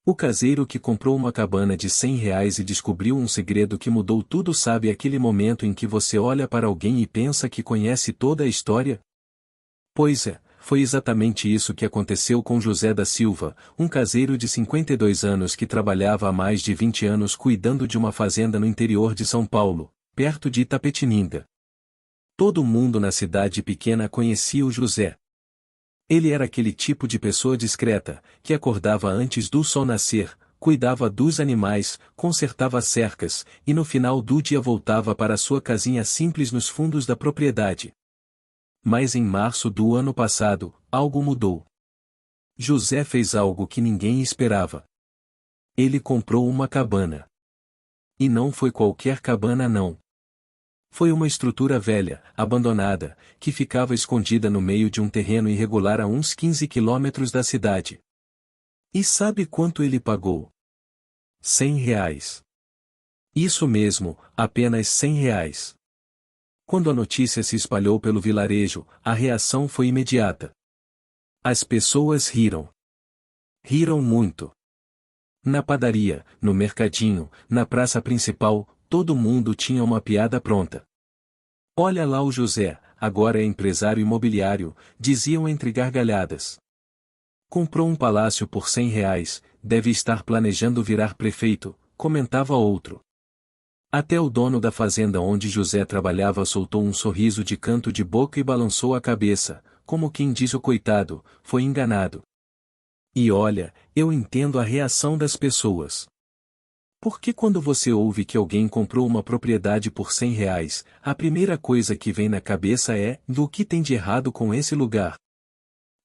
O caseiro que comprou uma cabana de R$ 100 e descobriu um segredo que mudou tudo. Sabe aquele momento em que você olha para alguém e pensa que conhece toda a história? Pois é, foi exatamente isso que aconteceu com José da Silva, um caseiro de 52 anos que trabalhava há mais de 20 anos cuidando de uma fazenda no interior de São Paulo, perto de Itapetininga. Todo mundo na cidade pequena conhecia o José. Ele era aquele tipo de pessoa discreta, que acordava antes do sol nascer, cuidava dos animais, consertava cercas, e no final do dia voltava para sua casinha simples nos fundos da propriedade. Mas em março do ano passado, algo mudou. José fez algo que ninguém esperava. Ele comprou uma cabana. E não foi qualquer cabana não. Foi uma estrutura velha, abandonada, que ficava escondida no meio de um terreno irregular a uns 15 quilômetros da cidade. E sabe quanto ele pagou? R$ 100. Isso mesmo, apenas R$ 100. Quando a notícia se espalhou pelo vilarejo, a reação foi imediata. As pessoas riram. Riram muito. Na padaria, no mercadinho, na praça principal, todo mundo tinha uma piada pronta. Olha lá o José, agora é empresário imobiliário, diziam entre gargalhadas. Comprou um palácio por R$ 100, deve estar planejando virar prefeito, comentava outro. Até o dono da fazenda onde José trabalhava soltou um sorriso de canto de boca e balançou a cabeça, como quem diz: o coitado, foi enganado. E olha, eu entendo a reação das pessoas. Porque quando você ouve que alguém comprou uma propriedade por R$ 100, a primeira coisa que vem na cabeça é: do que tem de errado com esse lugar?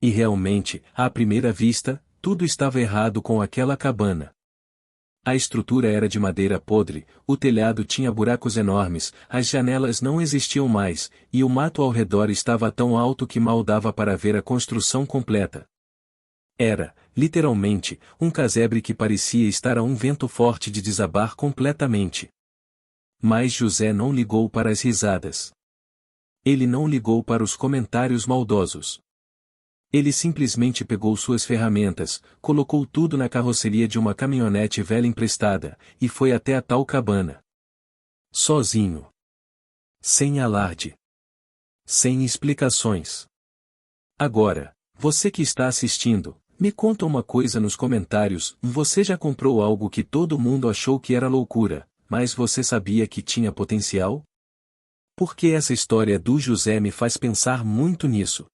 E realmente, à primeira vista, tudo estava errado com aquela cabana. A estrutura era de madeira podre, o telhado tinha buracos enormes, as janelas não existiam mais, e o mato ao redor estava tão alto que mal dava para ver a construção completa. Era, literalmente, um casebre que parecia estar a um vento forte de desabar completamente. Mas José não ligou para as risadas. Ele não ligou para os comentários maldosos. Ele simplesmente pegou suas ferramentas, colocou tudo na carroceria de uma caminhonete velha emprestada, e foi até a tal cabana. Sozinho. Sem alarde. Sem explicações. Agora, você que está assistindo, me conta uma coisa nos comentários: você já comprou algo que todo mundo achou que era loucura, mas você sabia que tinha potencial? Porque essa história do José me faz pensar muito nisso.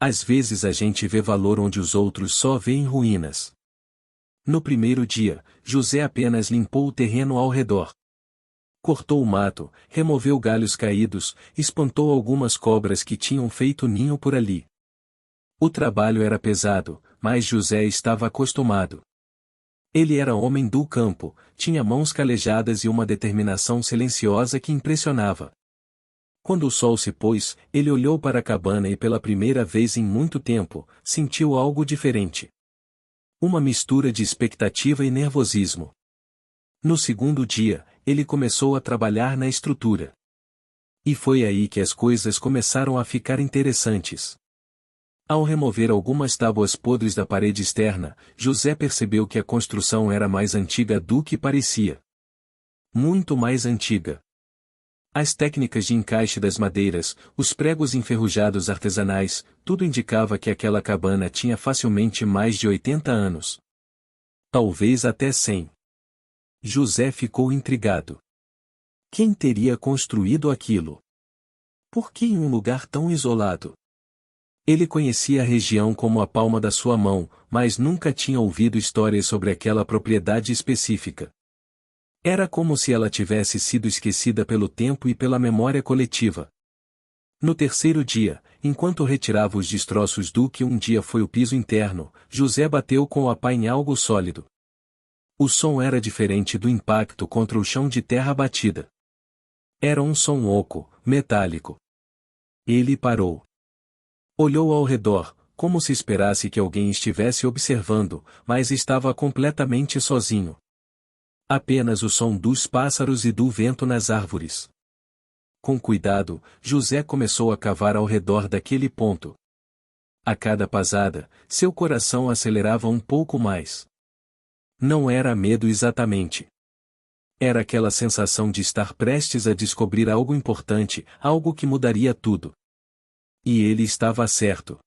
Às vezes a gente vê valor onde os outros só veem ruínas. No primeiro dia, José apenas limpou o terreno ao redor. Cortou o mato, removeu galhos caídos, espantou algumas cobras que tinham feito ninho por ali. O trabalho era pesado, mas José estava acostumado. Ele era homem do campo, tinha mãos calejadas e uma determinação silenciosa que impressionava. Quando o sol se pôs, ele olhou para a cabana e pela primeira vez em muito tempo, sentiu algo diferente. Uma mistura de expectativa e nervosismo. No segundo dia, ele começou a trabalhar na estrutura. E foi aí que as coisas começaram a ficar interessantes. Ao remover algumas tábuas podres da parede externa, José percebeu que a construção era mais antiga do que parecia. Muito mais antiga. As técnicas de encaixe das madeiras, os pregos enferrujados artesanais, tudo indicava que aquela cabana tinha facilmente mais de 80 anos. Talvez até 100. José ficou intrigado. Quem teria construído aquilo? Por que em um lugar tão isolado? Ele conhecia a região como a palma da sua mão, mas nunca tinha ouvido histórias sobre aquela propriedade específica. Era como se ela tivesse sido esquecida pelo tempo e pela memória coletiva. No terceiro dia, enquanto retirava os destroços do que um dia foi o piso interno, José bateu com a pá em algo sólido. O som era diferente do impacto contra o chão de terra batida. Era um som oco, metálico. Ele parou. Olhou ao redor, como se esperasse que alguém estivesse observando, mas estava completamente sozinho. Apenas o som dos pássaros e do vento nas árvores. Com cuidado, José começou a cavar ao redor daquele ponto. A cada pasada, seu coração acelerava um pouco mais. Não era medo exatamente. Era aquela sensação de estar prestes a descobrir algo importante, algo que mudaria tudo. E ele estava certo.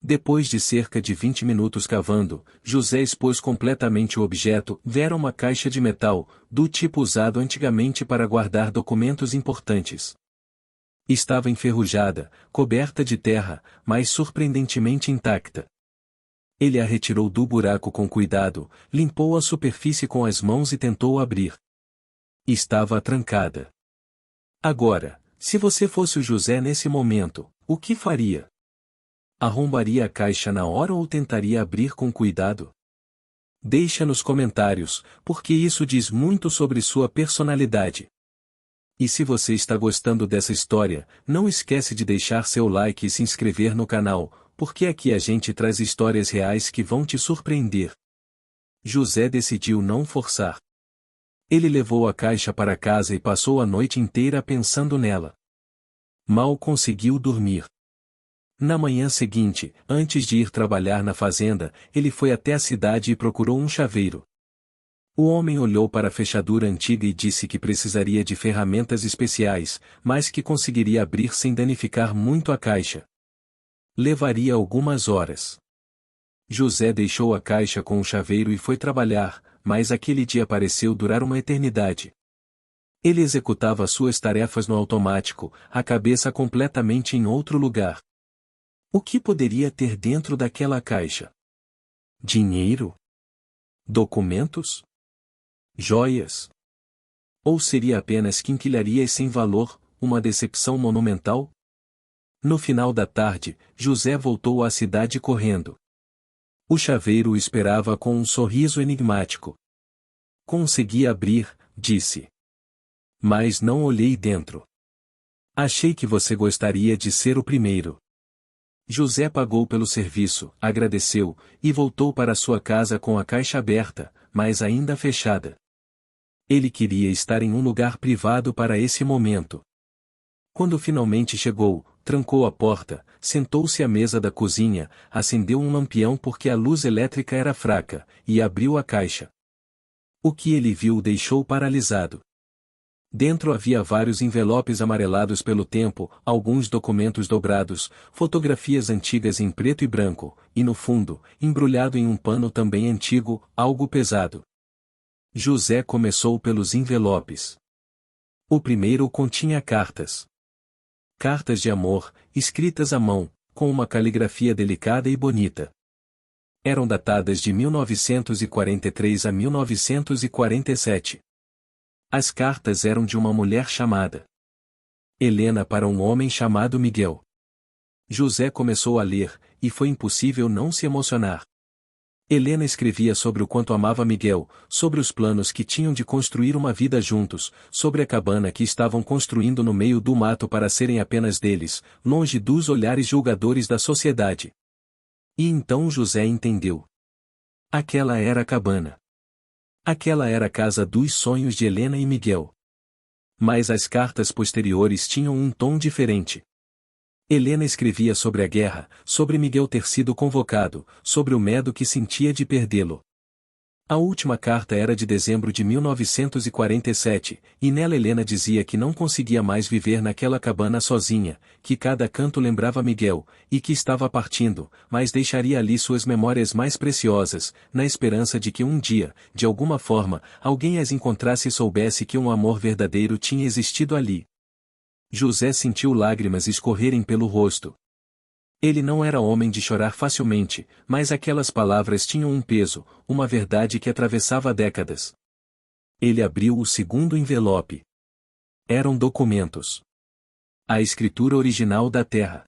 Depois de cerca de 20 minutos cavando, José expôs completamente o objeto. Era uma caixa de metal, do tipo usado antigamente para guardar documentos importantes. Estava enferrujada, coberta de terra, mas surpreendentemente intacta. Ele a retirou do buraco com cuidado, limpou a superfície com as mãos e tentou abrir. Estava trancada. Agora, se você fosse o José nesse momento, o que faria? Arrombaria a caixa na hora ou tentaria abrir com cuidado? Deixa nos comentários, porque isso diz muito sobre sua personalidade. E se você está gostando dessa história, não esquece de deixar seu like e se inscrever no canal, porque aqui a gente traz histórias reais que vão te surpreender. José decidiu não forçar. Ele levou a caixa para casa e passou a noite inteira pensando nela. Mal conseguiu dormir. Na manhã seguinte, antes de ir trabalhar na fazenda, ele foi até a cidade e procurou um chaveiro. O homem olhou para a fechadura antiga e disse que precisaria de ferramentas especiais, mas que conseguiria abrir sem danificar muito a caixa. Levaria algumas horas. José deixou a caixa com o chaveiro e foi trabalhar, mas aquele dia pareceu durar uma eternidade. Ele executava suas tarefas no automático, a cabeça completamente em outro lugar. O que poderia ter dentro daquela caixa? Dinheiro? Documentos? Joias? Ou seria apenas quinquilharias sem valor, uma decepção monumental? No final da tarde, José voltou à cidade correndo. O chaveiro o esperava com um sorriso enigmático. Consegui abrir, disse. Mas não olhei dentro. Achei que você gostaria de ser o primeiro. José pagou pelo serviço, agradeceu, e voltou para sua casa com a caixa aberta, mas ainda fechada. Ele queria estar em um lugar privado para esse momento. Quando finalmente chegou, trancou a porta, sentou-se à mesa da cozinha, acendeu um lampião porque a luz elétrica era fraca, e abriu a caixa. O que ele viu o deixou paralisado. Dentro havia vários envelopes amarelados pelo tempo, alguns documentos dobrados, fotografias antigas em preto e branco, e no fundo, embrulhado em um pano também antigo, algo pesado. José começou pelos envelopes. O primeiro continha cartas. Cartas de amor, escritas à mão, com uma caligrafia delicada e bonita. Eram datadas de 1943 a 1947. As cartas eram de uma mulher chamada Helena para um homem chamado Miguel. José começou a ler, e foi impossível não se emocionar. Helena escrevia sobre o quanto amava Miguel, sobre os planos que tinham de construir uma vida juntos, sobre a cabana que estavam construindo no meio do mato para serem apenas deles, longe dos olhares julgadores da sociedade. E então José entendeu. Aquela era a cabana. Aquela era a casa dos sonhos de Helena e Miguel. Mas as cartas posteriores tinham um tom diferente. Helena escrevia sobre a guerra, sobre Miguel ter sido convocado, sobre o medo que sentia de perdê-lo. A última carta era de dezembro de 1947, e nela Helena dizia que não conseguia mais viver naquela cabana sozinha, que cada canto lembrava Miguel, e que estava partindo, mas deixaria ali suas memórias mais preciosas, na esperança de que um dia, de alguma forma, alguém as encontrasse e soubesse que um amor verdadeiro tinha existido ali. José sentiu lágrimas escorrerem pelo rosto. Ele não era homem de chorar facilmente, mas aquelas palavras tinham um peso, uma verdade que atravessava décadas. Ele abriu o segundo envelope. Eram documentos. A escritura original da terra.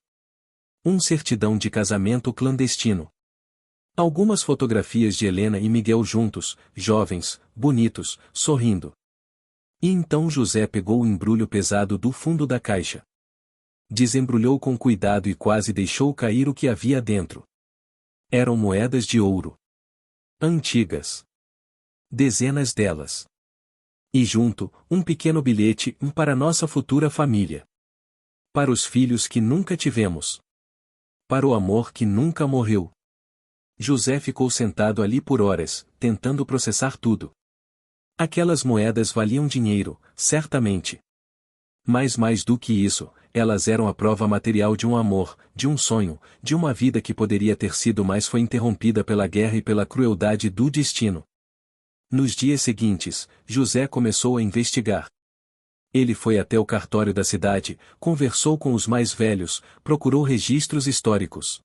Certidão de casamento clandestino. Algumas fotografias de Helena e Miguel juntos, jovens, bonitos, sorrindo. E então José pegou o embrulho pesado do fundo da caixa. Desembrulhou com cuidado e quase deixou cair o que havia dentro. Eram moedas de ouro. Antigas. Dezenas delas. E junto, um pequeno bilhete, para nossa futura família. Para os filhos que nunca tivemos. Para o amor que nunca morreu. José ficou sentado ali por horas, tentando processar tudo. Aquelas moedas valiam dinheiro, certamente. Mas mais do que isso, elas eram a prova material de um amor, de um sonho, de uma vida que poderia ter sido mas foi interrompida pela guerra e pela crueldade do destino. Nos dias seguintes, José começou a investigar. Ele foi até o cartório da cidade, conversou com os mais velhos, procurou registros históricos.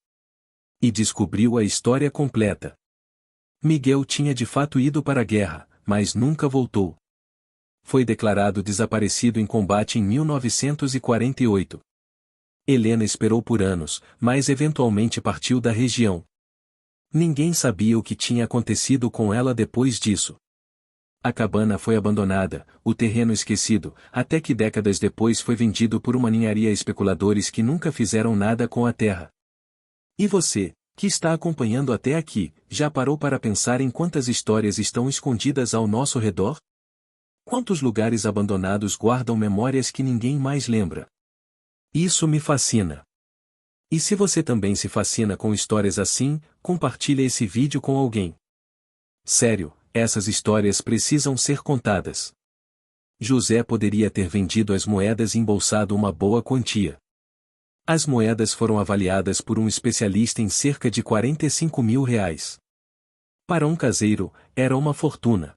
E descobriu a história completa. Miguel tinha de fato ido para a guerra, mas nunca voltou. Foi declarado desaparecido em combate em 1948. Helena esperou por anos, mas eventualmente partiu da região. Ninguém sabia o que tinha acontecido com ela depois disso. A cabana foi abandonada, o terreno esquecido, até que décadas depois foi vendido por uma ninharia a especuladores que nunca fizeram nada com a terra. E você, que está acompanhando até aqui, já parou para pensar em quantas histórias estão escondidas ao nosso redor? Quantos lugares abandonados guardam memórias que ninguém mais lembra? Isso me fascina. E se você também se fascina com histórias assim, compartilhe esse vídeo com alguém. Sério, essas histórias precisam ser contadas. José poderia ter vendido as moedas e embolsado uma boa quantia. As moedas foram avaliadas por um especialista em cerca de R$ 45 mil. Para um caseiro, era uma fortuna.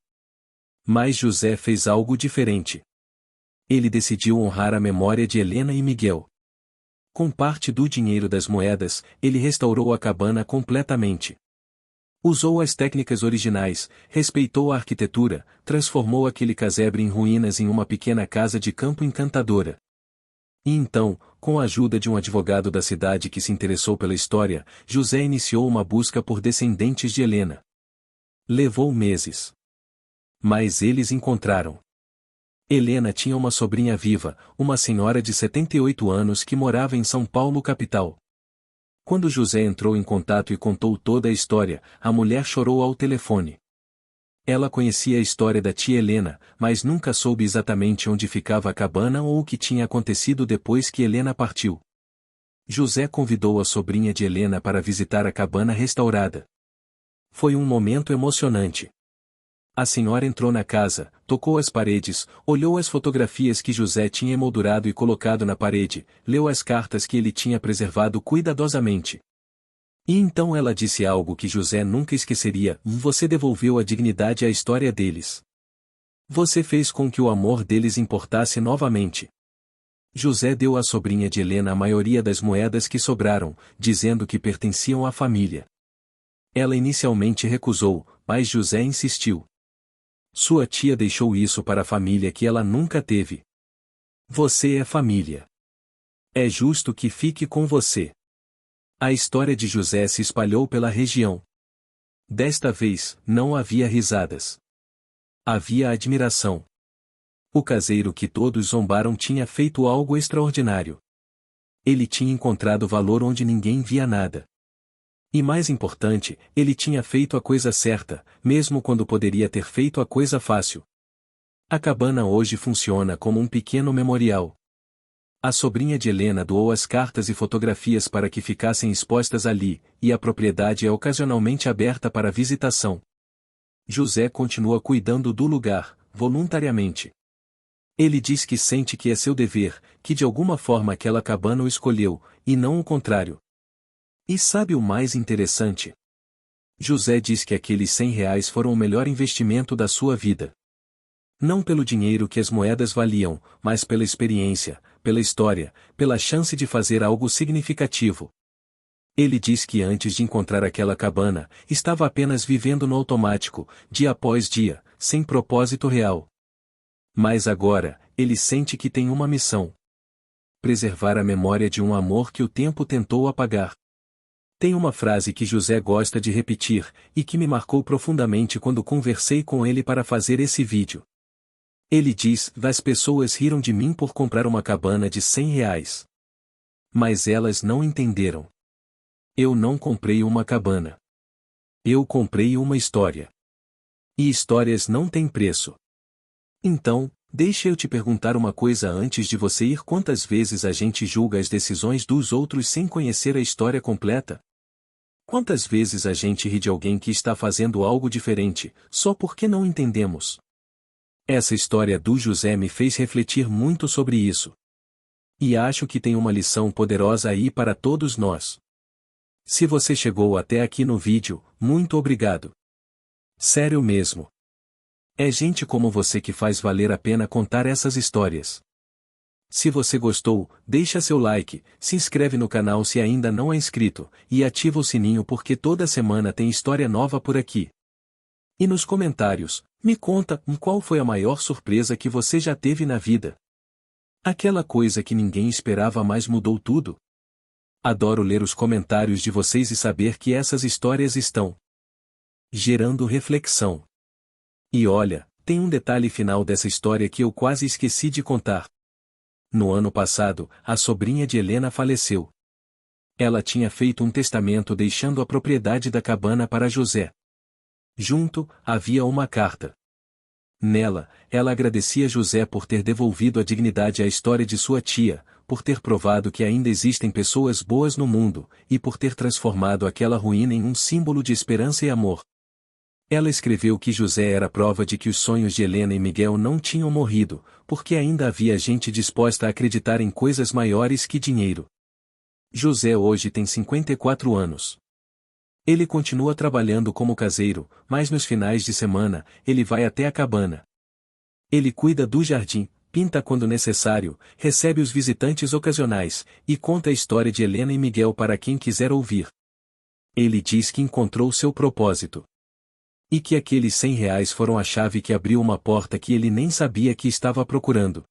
Mas José fez algo diferente. Ele decidiu honrar a memória de Helena e Miguel. Com parte do dinheiro das moedas, ele restaurou a cabana completamente. Usou as técnicas originais, respeitou a arquitetura, transformou aquele casebre em ruínas em uma pequena casa de campo encantadora. E então, com a ajuda de um advogado da cidade que se interessou pela história, José iniciou uma busca por descendentes de Helena. Levou meses. Mas eles encontraram. Helena tinha uma sobrinha viva, uma senhora de 78 anos que morava em São Paulo capital. Quando José entrou em contato e contou toda a história, a mulher chorou ao telefone. Ela conhecia a história da tia Helena, mas nunca soube exatamente onde ficava a cabana ou o que tinha acontecido depois que Helena partiu. José convidou a sobrinha de Helena para visitar a cabana restaurada. Foi um momento emocionante. A senhora entrou na casa, tocou as paredes, olhou as fotografias que José tinha emoldurado e colocado na parede, leu as cartas que ele tinha preservado cuidadosamente. E então ela disse algo que José nunca esqueceria: você devolveu a dignidade à história deles. Você fez com que o amor deles importasse novamente. José deu à sobrinha de Helena a maioria das moedas que sobraram, dizendo que pertenciam à família. Ela inicialmente recusou, mas José insistiu. Sua tia deixou isso para a família que ela nunca teve. Você é família. É justo que fique com você. A história de José se espalhou pela região. Desta vez, não havia risadas. Havia admiração. O caseiro que todos zombaram tinha feito algo extraordinário. Ele tinha encontrado valor onde ninguém via nada. E mais importante, ele tinha feito a coisa certa, mesmo quando poderia ter feito a coisa fácil. A cabana hoje funciona como um pequeno memorial. A sobrinha de Helena doou as cartas e fotografias para que ficassem expostas ali, e a propriedade é ocasionalmente aberta para visitação. José continua cuidando do lugar, voluntariamente. Ele diz que sente que é seu dever, que de alguma forma aquela cabana o escolheu, e não o contrário. E sabe o mais interessante? José diz que aqueles R$ 100 foram o melhor investimento da sua vida. Não pelo dinheiro que as moedas valiam, mas pela experiência, pela história, pela chance de fazer algo significativo. Ele diz que antes de encontrar aquela cabana, estava apenas vivendo no automático, dia após dia, sem propósito real. Mas agora, ele sente que tem uma missão: preservar a memória de um amor que o tempo tentou apagar. Tem uma frase que José gosta de repetir, e que me marcou profundamente quando conversei com ele para fazer esse vídeo. Ele diz: as pessoas riram de mim por comprar uma cabana de R$ 100. Mas elas não entenderam. Eu não comprei uma cabana. Eu comprei uma história. E histórias não têm preço. Então, deixa eu te perguntar uma coisa antes de você ir: quantas vezes a gente julga as decisões dos outros sem conhecer a história completa? Quantas vezes a gente ri de alguém que está fazendo algo diferente, só porque não entendemos? Essa história do José me fez refletir muito sobre isso. E acho que tem uma lição poderosa aí para todos nós. Se você chegou até aqui no vídeo, muito obrigado. Sério mesmo. É gente como você que faz valer a pena contar essas histórias. Se você gostou, deixa seu like, se inscreve no canal se ainda não é inscrito, e ativa o sininho porque toda semana tem história nova por aqui. E nos comentários, me conta qual foi a maior surpresa que você já teve na vida. Aquela coisa que ninguém esperava mas mudou tudo. Adoro ler os comentários de vocês e saber que essas histórias estão gerando reflexão. E olha, tem um detalhe final dessa história que eu quase esqueci de contar. No ano passado, a sobrinha de Helena faleceu. Ela tinha feito um testamento deixando a propriedade da cabana para José. Junto, havia uma carta. Nela, ela agradecia José por ter devolvido a dignidade à história de sua tia, por ter provado que ainda existem pessoas boas no mundo, e por ter transformado aquela ruína em um símbolo de esperança e amor. Ela escreveu que José era prova de que os sonhos de Helena e Miguel não tinham morrido, porque ainda havia gente disposta a acreditar em coisas maiores que dinheiro. José hoje tem 54 anos. Ele continua trabalhando como caseiro, mas nos finais de semana, ele vai até a cabana. Ele cuida do jardim, pinta quando necessário, recebe os visitantes ocasionais, e conta a história de Helena e Miguel para quem quiser ouvir. Ele diz que encontrou seu propósito. E que aqueles R$ 100 foram a chave que abriu uma porta que ele nem sabia que estava procurando.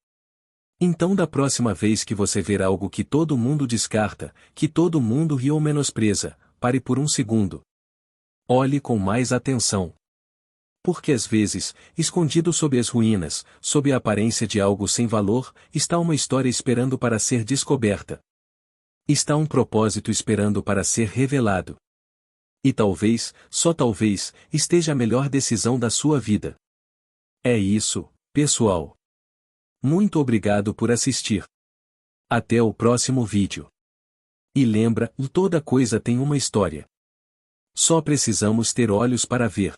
Então da próxima vez que você ver algo que todo mundo descarta, que todo mundo ri ou menospreza, pare por um segundo. Olhe com mais atenção. Porque às vezes, escondido sob as ruínas, sob a aparência de algo sem valor, está uma história esperando para ser descoberta. Está um propósito esperando para ser revelado. E talvez, só talvez, esteja a melhor decisão da sua vida. É isso, pessoal. Muito obrigado por assistir. Até o próximo vídeo. E lembra, toda coisa tem uma história. Só precisamos ter olhos para ver.